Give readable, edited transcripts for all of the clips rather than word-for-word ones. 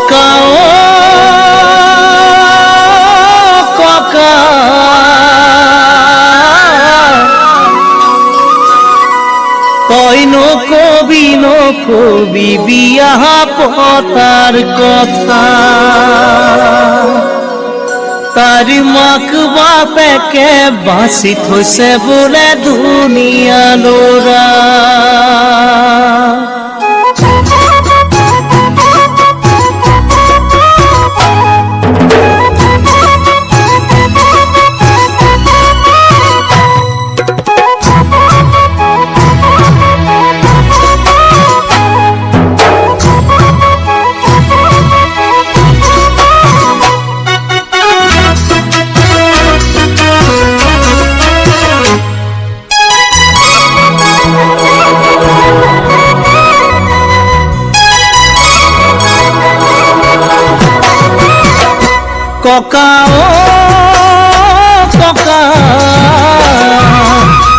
ককা ও ককা তই নকবি বিয়া পতার কথা তার মাক বাপেকে বাঁচি থৈছে বোলে দুনিয়া লোরা ককা ও ককা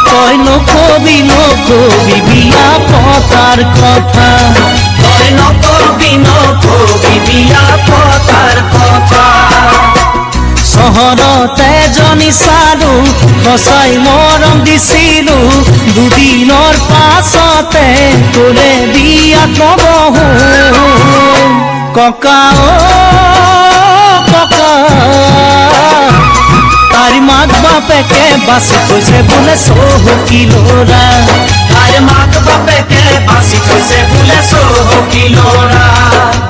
তই নকবি বিয়া পতার কথা তই নকবি বিয়া পতার কথা চহৰতে জনী চালো সঁচাই মৰম দিছিলো দুদিনৰ পাছতে তোলে বিয়া নবহো ককা ও তার মাক বাপেকে বাঁচি থৈছে বোলে চহকী ল'ৰা তার মাক বাপেকে বাঁচি থৈছে বোলে চহকী ল'ৰা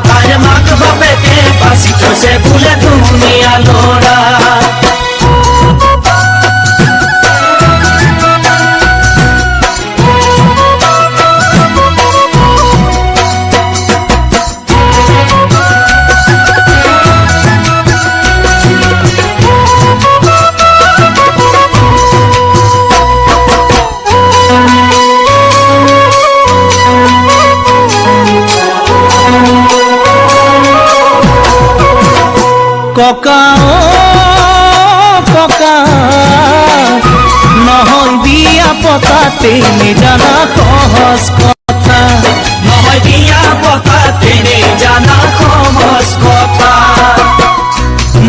তার মাক বাপেকে বাঁচি থৈছে বোলে ধুনীয়া ল'ৰা ককা ও ককা নহয় বিয়া পতাতে জানা সহজ কথা নহয় বিয়া পতাতে জানা সহজ কথা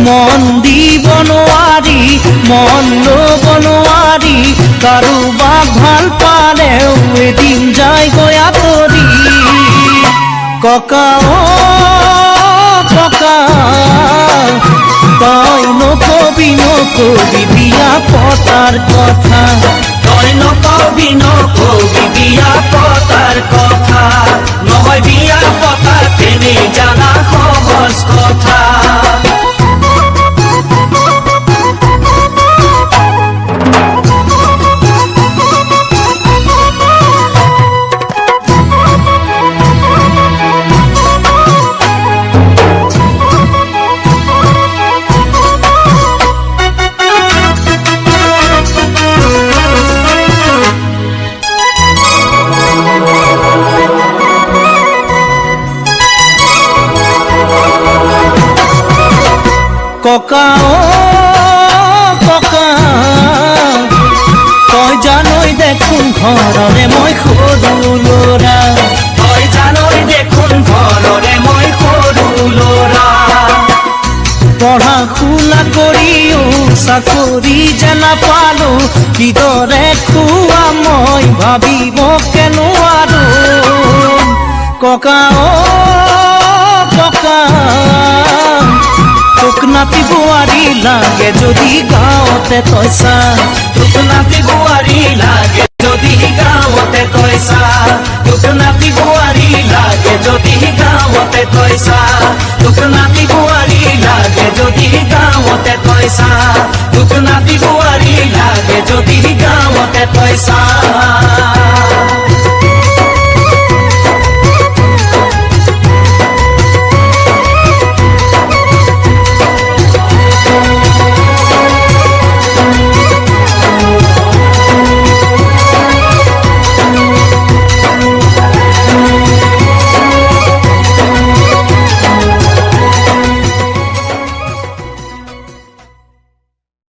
মন দিব নোৱাৰি মন ল'ব নোৱাৰি কাৰোবাক ভাল পালেও এদিন যায় গৈ আঁতৰি ককা ও ককা তই নকবি বিয়া পতার কথা তই নকবি বিয়া পতার কথা নহয় বিয়া পতাতে জানা সহজ কথা ককা ও ককা তই জানই দেখোন ঘৰৰে মই সৰু ল'ৰা তই জানই দেখোন ঘৰৰে মই সৰু ল'ৰা পঢ়া শুনা কৰিও চাকৰি যে নাপালো কিদৰে খুৱা মই ভাবিব নোৱাৰো ককা ও ককা তোক নাতি বোৱাৰী লাগে যদি গাঁৱতে তইছা তোক নাতি বোৱাৰী লাগে যদি গাঁৱতে তইছা তোক নাতি বোৱাৰী লাগে যদি গাঁৱতে তইছা তোক নাতি বোৱাৰী লাগে যদি গাঁৱতে তইছা তোক নাতি বোৱাৰী লাগে যদি গাঁৱতে তইছা